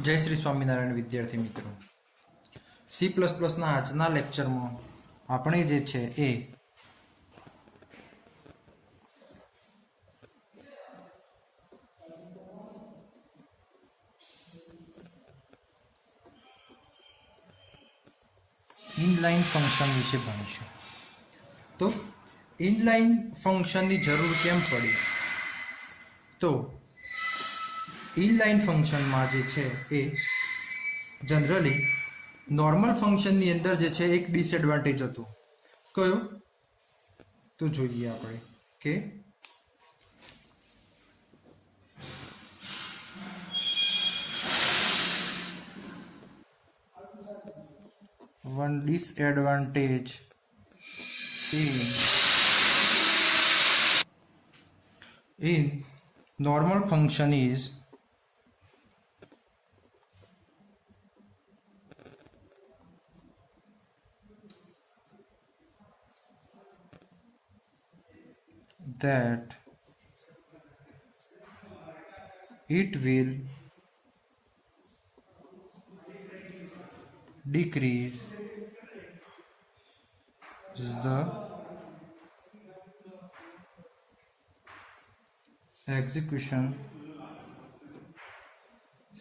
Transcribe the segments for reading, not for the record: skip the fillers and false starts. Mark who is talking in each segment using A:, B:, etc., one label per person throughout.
A: जय श्री स्वामीनारायण विद्यार्थी मित्रों, C++ ना आजना लेक्चर में આપણે જે છે એ ઇનલાઇન ફંક્શન વિશે ભણીશું। તો ઇનલાઇન ફંક્શનની જરૂર કેમ પડી? તો ઇનલાઇન ફંક્શનમાં જે છે એ જનરલી નોર્મલ ફંક્શનની અંદર જે છે એક ડિસએડવાન્ટેજ હતું। કયો? તો જોઈએ આપણે કે one disadvantage in normal function is that it will decrease the execution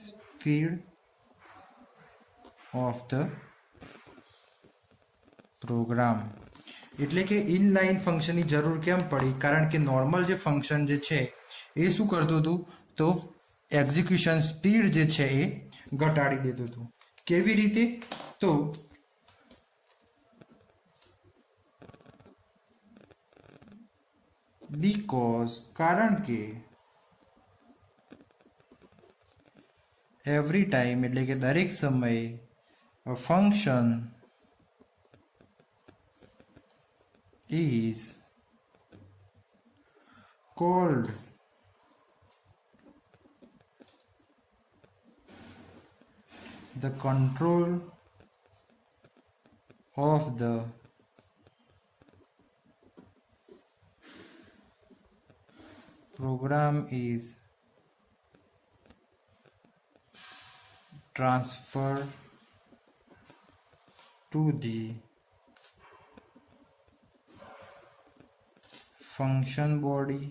A: speed of the program। એટલે કે ઇનલાઇન ફંક્શનની જરૂર કેમ પડી? કારણ કે નોર્મલ જે ફંક્શન જે છે એ શું કરતું હતું? તો એક્ઝિક્યુશન સ્પીડ જે છે એ ઘટાડી દેતું હતું। કેવી રીતે? તો બીકોઝ કારણ કે એવરી ટાઈમ એટલે કે દરેક સમયે function is called the control of the program is transferred to the function body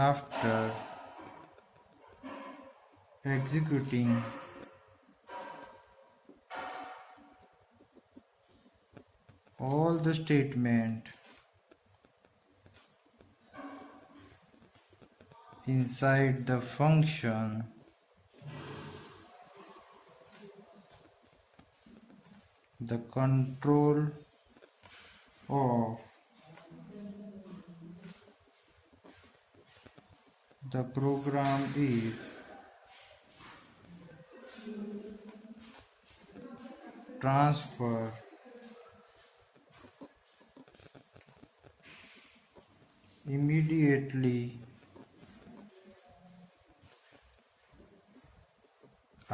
A: after executing all the statement inside the function the control of the program is transferred immediately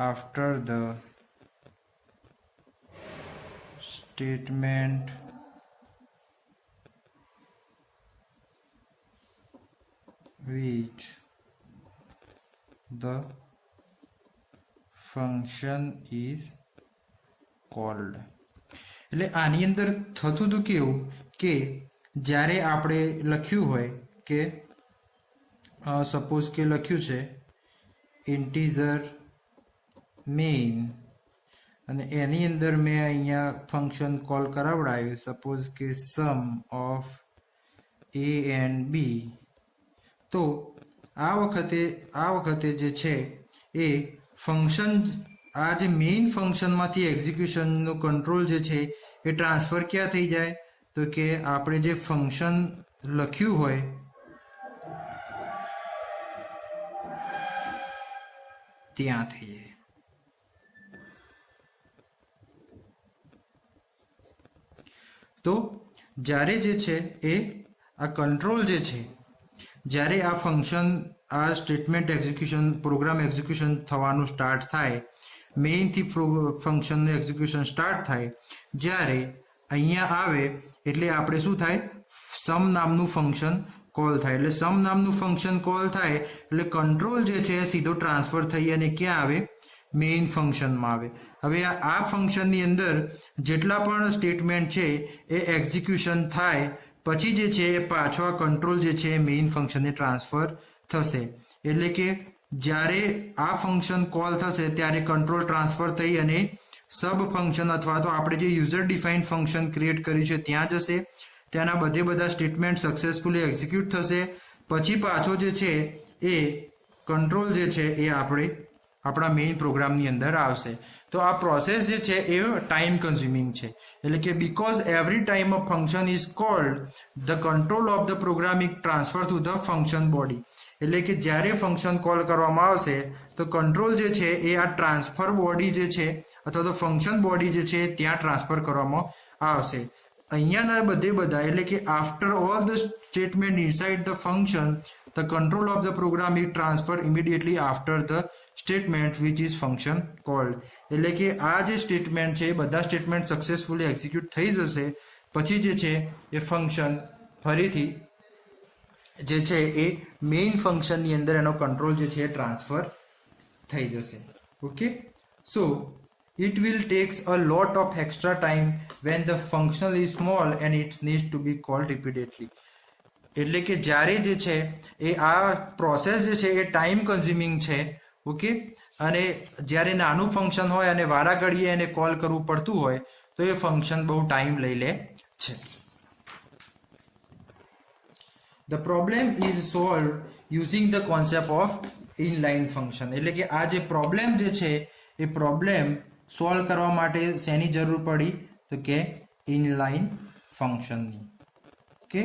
A: after the statement which the function is called। એટલે આની અંદર થતું હતું કેવું કે જ્યારે આપણે લખ્યું હોય કે સપોઝ કે લખ્યું છે ઇન્ટીજર મેઇન અને એની અંદર મેં અહીંયા ફંક્શન કોલ કરાવડાવ્યું સપોઝ કે સમ ઓફ A and B। તો આ વખતે જે છે એ ફંક્શન આ જે મેઇન ફંક્શનમાંથી એક્ઝિક્યુશનનો કંટ્રોલ જે છે એ ટ્રાન્સફર ક્યાં થઈ જાય? તો કે આપણે જે ફંક્શન લખ્યું હોય ત્યાં થઈ જાય। તો જ્યારે જે છે એ આ કંટ્રોલ જે છે જ્યારે આ ફંક્શન આ સ્ટેટમેન્ટ એક્ઝિક્યુશન પ્રોગ્રામ એક્ઝિક્યુશન થવાનું સ્ટાર્ટ થાય મેઇનથી ફંક્શનનું એક્ઝિક્યુશન સ્ટાર્ટ થાય જ્યારે અહીંયા આવે એટલે આપણે શું થાય? સમ નામનું ફંક્શન કોલ થાય એટલે સમ નામનું ફંક્શન કોલ થાય એટલે કંટ્રોલ જે છે એ સીધો ટ્રાન્સફર થઈ અને ક્યાં આવે મેઇન ફંક્શનમાં આવે હવે આ ફંક્શનની અંદર જેટલા પણ સ્ટેટમેન્ટ છે એ એક્ઝિક્યુશન થાય પછી જે છે એ પાછો આ કંટ્રોલ જે છે એ મેઇન ફંક્શનને ટ્રાન્સફર થશે એટલે કે જ્યારે આ ફંક્શન કોલ થશે ત્યારે કંટ્રોલ ટ્રાન્સફર થઈ અને સબ ફંક્શન અથવા તો આપણે જે યુઝર ડિફાઇન ફંક્શન ક્રિએટ કર્યું છે ત્યાં જશે ત્યાંના બધા સ્ટેટમેન્ટ સક્સેસફુલી એક્ઝિક્યુટ થશે પછી પાછો જે છે એ કંટ્રોલ જે છે એ આપણા મેઇન પ્રોગ્રામની અંદર આવશે તો આ પ્રોસેસ જે છે એ ટાઈમ કન્ઝ્યુમિંગ છે એટલે કે because every time a function is called the control of the program is transfer to the function body એટલે કે જ્યારે ફંક્શન કોલ કરવામાં આવશે તો કંટ્રોલ જે છે એ આ ટ્રાન્સફર બોડી જે છે અથવા તો ફંક્શન બોડી જે છે ત્યાં ટ્રાન્સફર કરવામાં આવશે અહીંયાના બધા એટલે કે after all the statement inside the function the control of the program is transfer immediately after the statement which is function called એટલે કે આ જે સ્ટેટમેન્ટ છે એ બધા સ્ટેટમેન્ટ સક્સેસફુલી એક્ઝિક્યુટ થઈ જશે પછી જે છે એ ફંક્શન ફરીથી જે છે એ મેઇન ફંક્શનની અંદર એનો કંટ્રોલ જે છે એ ટ્રાન્સફર થઈ જશે okay so it will takes a lot of extra time when the function is small and it needs to be called repeatedly એટલે કે જ્યારે જે છે એ આ પ્રોસેસ જે છે એ ટાઈમ કન્ઝ્યુમિંગ છે ઓકે અને જ્યારે નાનું ફંક્શન હોય અને વારાઘડીએ એને કોલ કરવું પડતું હોય તો એ ફંક્શન બહુ ટાઈમ લઈ લે છે The problem is solved using the concept of inline function એટલે કે આ જે પ્રોબ્લેમ જે છે એ પ્રોબ્લેમ સોલ્વ કરવા માટે શેની જરૂર પડી તો કે ઇનલાઇન ફંક્શનની ઓકે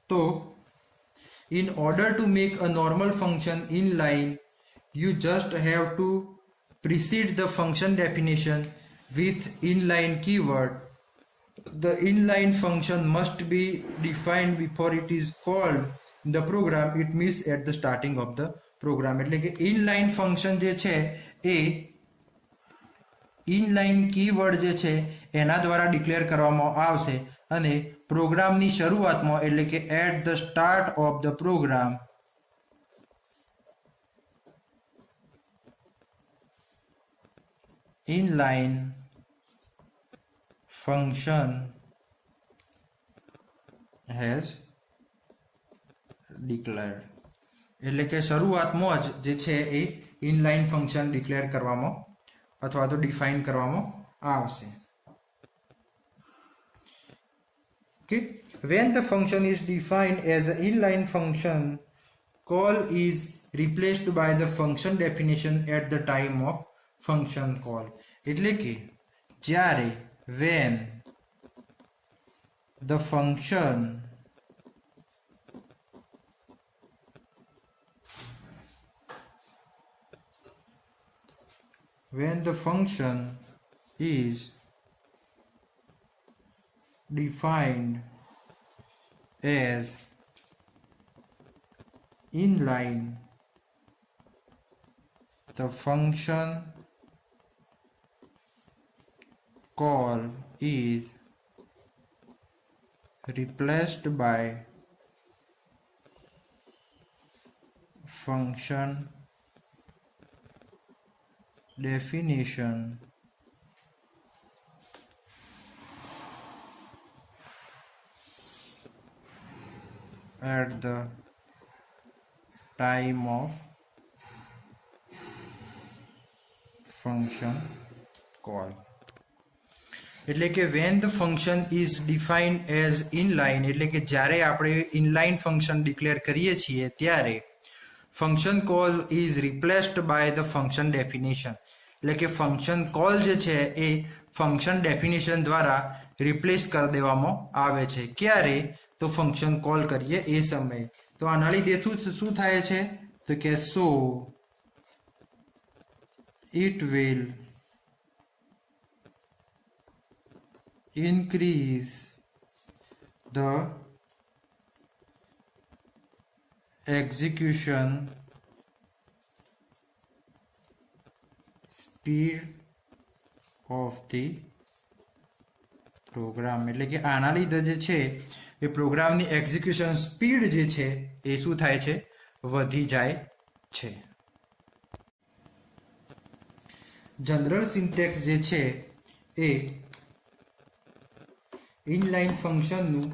A: તો in order to make a normal function inline you just have to precede the function definition with inline keyword the inline function must be defined before it is called in the program it means at the starting of the program એટલે કે inline function જે છે એ inline keyword જે છે એના દ્વારા declare કરવામાં આવશે અને પ્રોગ્રામની શરૂઆતમાં એટલે કે at the start of the program inline function has declared એટલે કે શરૂઆતમાં જ જે છે એ ઇનલાઇન ફંક્શન ડિક્લેર કરવામાં અથવા તો ડિફાઇન કરવામાં આવશે okay when the function is defined as an inline function call is replaced by the function definition at the time of function call એટલે કે જ્યારે when the function is defined as inline the function call is replaced by function definition at the time of function call એટલે કે when the function is defined as inline એટલે કે જ્યારે આપણે inline function declare કરીએ છીએ ત્યારે function call is replaced by the function definition એટલે કે ફંક્શન કોલ જે છે એ ફંક્શન ડેફિનેશન દ્વારા રિપ્લેસ કરી દેવામાં આવે છે ક્યારે તો ફંક્શન કોલ કરીએ એ સમયે તો આના લીધે શું થાય છે તો કે so it will increase the execution speed of the program એટલે કે આના લીધે જે છે એ પ્રોગ્રામની એક્ઝિક્યુશન સ્પીડ જે છે એ શું થાય છે, વધી જાય છે. જનરલ સિન્ટેક્સ જે છે એ ઇનલાઇન ફંક્શનનું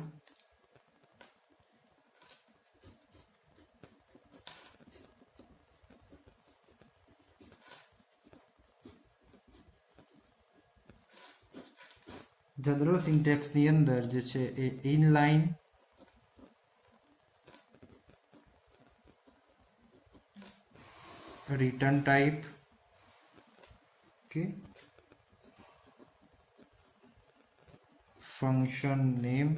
A: જનરલ સિન્ટેક્સની અંદર જે છે એ ઇનલાઇન રિટર્ન ટાઈપ કે ફંક્શન નેમ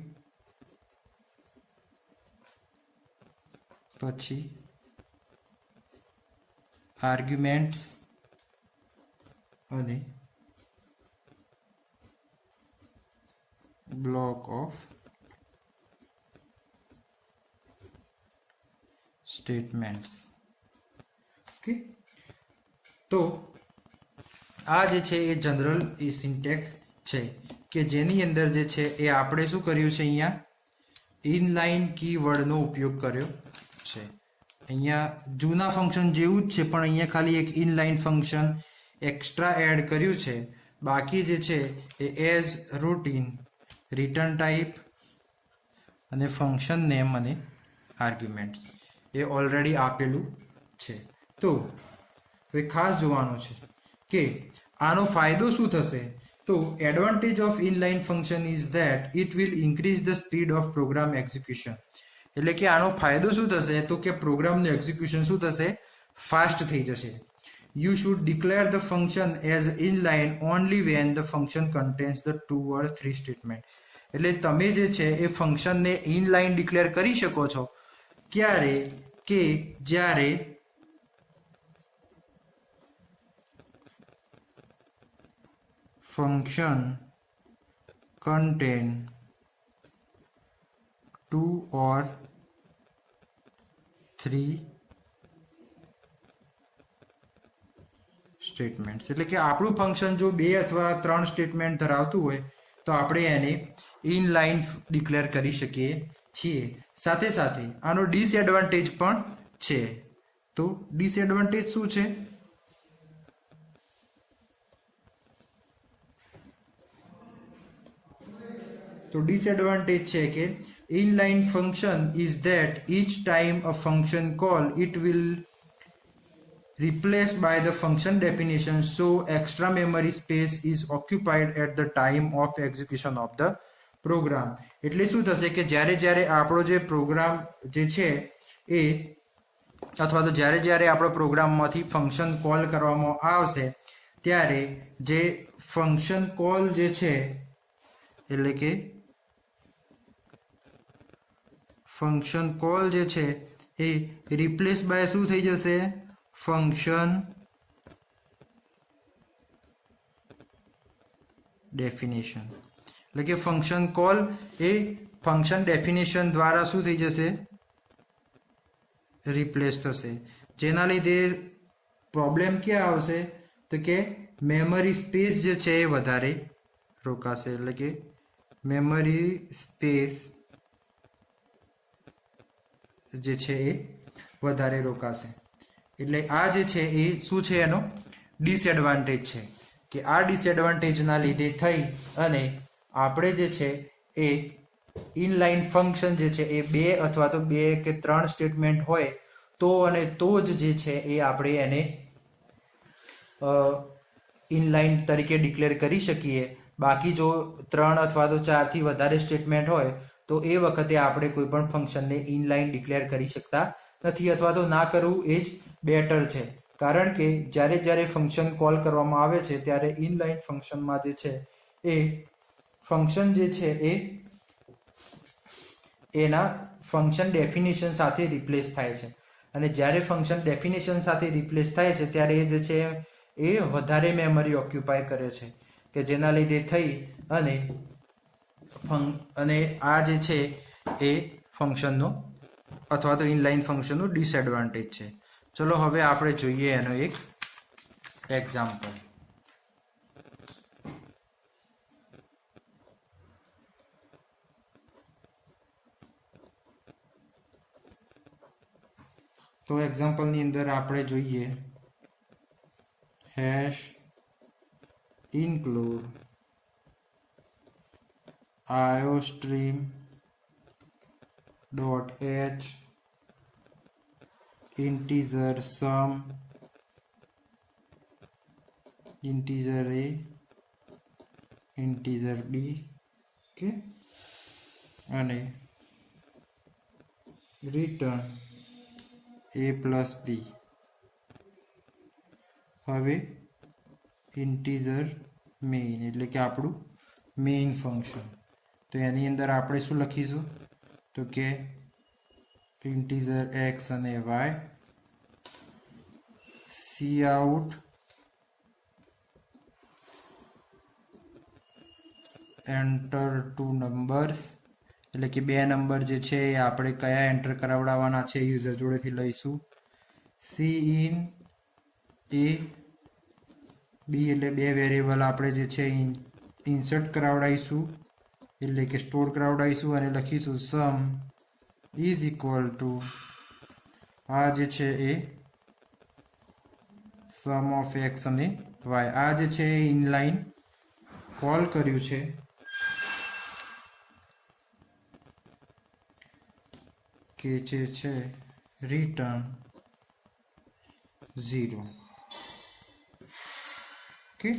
A: પછી આર્ગ્યુમેન્ટ્સ અને block of statements. Okay, તો આ જે છે એ જનરલ સિન્ટેક્સ છે કે જેની અંદર જે છે એ આપણે શું કર્યું છે, અહીંયા ઇનલાઇન કીવર્ડનો ઉપયોગ કર્યો છે. અહીંયા જૂના ફંક્શન જેવું જ છે પણ અહીંયા ખાલી એક ઇનલાઇન ફંક્શન એક્સ્ટ્રા એડ કર્યું છે. બાકી જે છે એ એઝ રૂટીન રિટર્ન ટાઈપ અને ફંક્શન નેમ અને આર્ગ્યુમેન્ટ્સ એ ઓલરેડી આપેલું છે. તો હવે ખાસ જોવાનું છે કે આનો ફાયદો શું થશે. તો advantage of inline function is that it will increase the speed of program execution. એટલે કે આનો ફાયદો શું થશે, તો કે પ્રોગ્રામનું એક્ઝિક્યુશન શું થશે, ફાસ્ટ થઈ જશે. You should declare the function as inline only when the function contains the 2 or 3 statement. એટલે તમે જે છે એ ફંક્શનને ઇનલાઇન ડિક્લેર કરી શકો છો ક્યારે કે જ્યારે ફંક્શન contain 2 or 3 સ્ટેટમેન્ટ. એટલે કે આપણું ફંક્શન જો 2 અથવા 3 સ્ટેટમેન્ટ ધરાવતું હોય તો આપણે એને ઇનલાઇન ડિક્લેર કરી શકીએ છીએ. સાથે સાથે આનો ડિસએડવાન્ટેજ પણ છે. તો ડિસએડવાન્ટેજ શું છે, તો ડિસએડવાન્ટેજ છે કે inline function is that each time a function call it will replaced by the function definition, so extra memory space is occupied at the time of execution of the program. એટલે શું થશે કે જ્યારે આપણો જે programme જે છે એ અથવા તો જ્યારે આપણો પ્રોગ્રામમાંથી ફંક્શન કોલ કરવામાં આવશે ત્યારે જે ફંક્શન કોલ જે છે એટલે કે ફંક્શન કોલ જે છે એ રિપ્લેસ બાય શું થઈ જશે, ફંક્શન ડેફિનેશન. એટલે કે ફંક્શન કોલ એ ફંક્શન ડેફિનેશન દ્વારા શું થઈ જશે, રિપ્લેસ થશે. જેના લીધે પ્રોબ્લેમ ક્યાં આવશે, તો કે મેમરી સ્પેસ જે છે એ વધારે રોકાશે. એટલે કે મેમરી સ્પેસ જે છે એ વધારે રોકાશે. એટલે આ જે છે એ શું છે, એનો ડિસએડવાન્ટેજ છે કે આ ડિસએડવાન્ટેજના લીધે થઈ અને આપણે જે છે એ ઇનલાઇન ફંક્શન જે છે એ 2 અથવા તો 2 કે 3 સ્ટેટમેન્ટ હોય તો અને તો જ જે છે એ આપણે એને ઇનલાઇન તરીકે ડિક્લેર કરી શકીએ. બાકી જો 3 અથવા તો 4 થી વધારે સ્ટેટમેન્ટ હોય તો એ વખતે આપણે કોઈ પણ ફંક્શનને ઇનલાઇન ડિક્લેર કરી શકતા નથી અથવા તો ના કરવું એ જ બેટર છે. કારણ કે જ્યારે ફંક્શન કોલ કરવામાં આવે છે ત્યારે ઇનલાઇન ફંક્શનમાં જે છે એ ફંક્શન જે છે એ એના ફંક્શન ડેફિનેશન સાથે રિપ્લેસ થાય છે અને જ્યારે ફંક્શન ડેફિનેશન સાથે રિપ્લેસ થાય છે ત્યારે એ જે છે એ વધારે મેમરી ઓક્યુપાય કરે છે કે જેના લીધે થઈ અને આ જે છે એ ફંક્શનનો અથવા તો ઇનલાઇન ફંક્શનનો ડિસએડવાન્ટેજ છે. ચલો હવે આપણે જોઈએ એનો એક એક્ઝામ્પલ. તો એક્ઝામ્પલની અંદર આપણે જોઈએ hash include iostream dot h integer sum integer a integer b okay અને return a plus b. હવે ઇન્ટીજર મેઇન એટલે કે આપણું મેઇન ફંક્શન, તો એની અંદર આપણે શું લખીશું તો કે ઇન્ટીજર x અને y, cout enter two numbers એટલે કે બે નંબર જે છે એ આપણે કયા એન્ટર કરાવડાવવાના છે યુઝર જોડેથી લઈશું. cin a b એટલે બે વેરિયેબલ આપણે જે છે ઇન્સર્ટ કરાવડાવીશું એટલે કે સ્ટોર કરાવડાવીશું અને લખીશું સમ ઇઝ ઇક્વલ ટુ આ જે છે એ સમ ઓફ એક્સ અને વાય. આ જે છે એ ઇનલાઇન કોલ કર્યું છે કે જે છે રિટર્ન 0. ઓકે,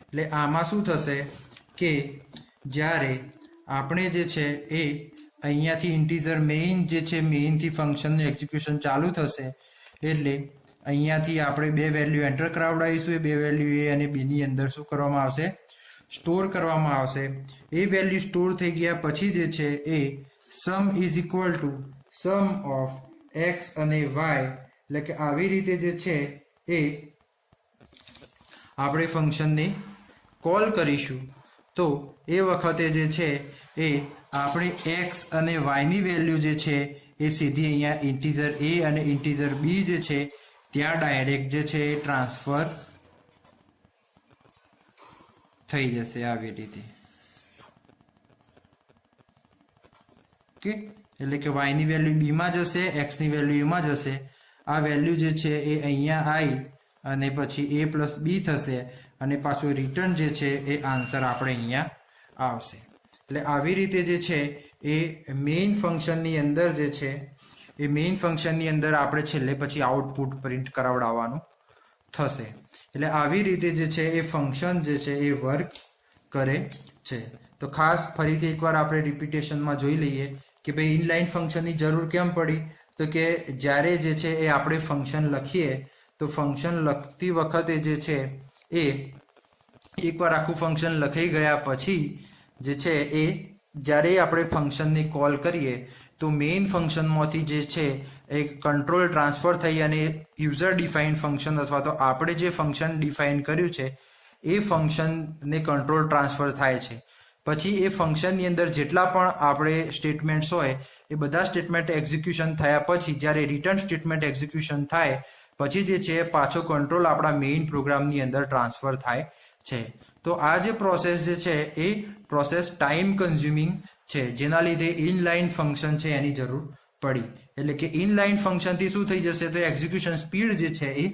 A: એટલે આમાં શું થશે કે જ્યારે આપણે જે છે એ અહીંયાથી ઇન્ટીજર મેઇન જે છે મેઇનથી ફંક્શનનું એક્ઝિક્યુશન ચાલુ થશે એટલે અહીંયાથી આપણે બે વેલ્યુ એન્ટર કરાવડાવીશું. એ બે વેલ્યુ એ અને બીની અંદર શું કરવામાં આવશે સ્ટોર કરવામાં આવશે. એ વેલ્યુ સ્ટોર થઈ ગયા પછી જે છે એ sum is equal to sum of x અને વાય એટલે કે આવી રીતે જે છે એ આપણે ફંક્શનને કોલ કરીશું. તો એ વખતે જે છે એ આપણે એક્સ અને વાયની વેલ્યુ જે છે એ સીધી અહીંયા ઇન્ટીજર એ અને ઇન્ટીજર બી જે છે ત્યાં ડાયરેક્ટ જે છે એ ટ્રાન્સફર થઈ જશે આવી રીતે. ઓકે, એટલે કે વાયની વેલ્યુ બીમાં જશે, એક્સની વેલ્યુ એમાં જશે. આ વેલ્યુ જે છે એ અહીંયા આવી અને પછી a પ્લસ બી થશે અને પાછું રિટર્ન જે છે એ આન્સર આપણે અહીંયા આવશે. એટલે આવી રીતે જે છે એ મેઇન ફંક્શનની અંદર જે છે એ મેઇન ફંક્શનની અંદર આપણે છેલ્લે પછી આઉટપુટ પ્રિન્ટ કરાવડાવવાનું થશે. એટલે આવી રીતે જે છે એ ફંક્શન જે છે એ વર્ક કરે છે. તો ખાસ ફરીથી એકવાર આપણે રિપીટેશનમાં જોઈ લઈએ કે ભાઈ ઇનલાઇન ફંક્શનની જરૂર કેમ પડી, તો કે જ્યારે જે છે એ આપણે ફંક્શન લખીએ તો ફંક્શન લખતી વખતે જે છે એ એકવાર આખું ફંક્શન લખાઈ ગયા પછી જે છે એ જ્યારે આપણે ફંક્શનને કોલ કરીએ તો મેઇન ફંક્શનમાંથી જે છે એ કંટ્રોલ ટ્રાન્સફર થઈ અને યુઝર ડિફાઇન ફંક્શન અથવા તો આપણે જે ફંક્શન ડિફાઇન કર્યું છે એ ફંક્શનને કંટ્રોલ ટ્રાન્સફર થાય છે. પછી એ ફંક્શનની અંદર જેટલા પણ આપણે સ્ટેટમેન્ટ્સ હોય એ બધા સ્ટેટમેન્ટ એક્ઝિક્યુશન થયા પછી જ્યારે રિટર્ન સ્ટેટમેન્ટ એક્ઝિક્યુશન થાય પછી જે છે પાછો કંટ્રોલ આપણા મેઇન પ્રોગ્રામની અંદર ટ્રાન્સફર થાય છે. તો આ જે પ્રોસેસ જે છે એ પ્રોસેસ ટાઈમ કન્ઝ્યુમિંગ છે, જેના લીધે ઇનલાઇન ફંક્શન છે એની જરૂર પડી. એટલે કે ઇનલાઇન ફંક્શનથી શું થઈ જશે તો એક્ઝિક્યુશન સ્પીડ જે છે એ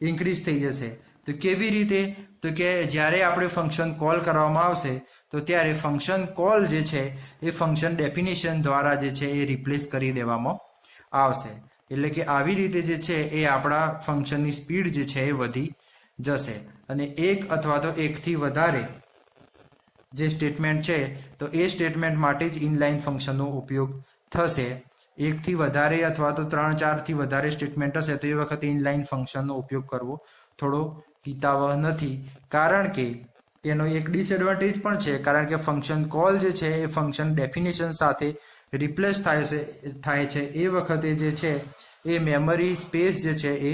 A: ઇન્ક્રીઝ થઈ જશે. તો કેવી રીતે, તો કે જ્યારે આપણે ફંક્શન કોલ કરવામાં આવશે તો ત્યારે ફંક્શન કોલ જે છે એ ફંક્શન ડેફિનેશન દ્વારા જે છે એ રિપ્લેસ કરી દેવામાં આવશે. એટલે કે આવી રીતે જે છે એ આપણા ફંક્શનની સ્પીડ જે છે એ વધી જશે અને એક અથવા તો એકથી વધારે જે સ્ટેટમેન્ટ છે તો એ સ્ટેટમેન્ટ માટે જ ઇનલાઇન ફંક્શનનો ઉપયોગ થશે. એકથી વધારે અથવા તો 3-4થી વધારે સ્ટેટમેન્ટ હશે તો એ વખતે ઇનલાઇન ફંક્શનનો ઉપયોગ કરવો થોડો હિતાવહ નથી, કારણ કે એનો એક ડિસએડવાન્ટેજ પણ છે, કારણ કે ફંક્શન કોલ જે છે એ ફંક્શન ડેફિનેશન સાથે રિપ્લેસ થાય છે એ વખતે જે છે એ મેમરી સ્પેસ જે છે એ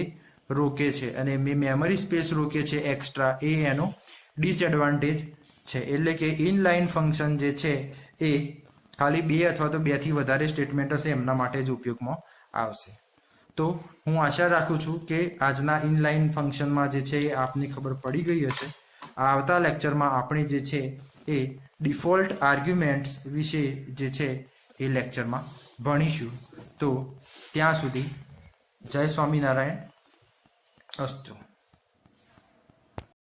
A: રોકે છે અને મેમરી સ્પેસ રોકે છે એક્સ્ટ્રા, એ એનો ડિસએડવાન્ટેજ છે. એટલે કે ઇનલાઇન ફંક્શન જે છે એ ખાલી 2 અથવા તો 2થી વધારે સ્ટેટમેન્ટ હશે એમના માટે જ ઉપયોગમાં આવશે. તો હું આશા રાખું છું કે આજના ઇનલાઇન ફંક્શનમાં જે છે એ આપને ખબર પડી ગઈ હશે. આવતા લેક્ચરમાં આપણે જે છે એ ડિફોલ્ટ આર્ગ્યુમેન્ટ્સ વિશે જે છે એ લેક્ચરમાં ભણીશું. તો ત્યાં સુધી જય સ્વામિનારાયણ. અસ્તુ.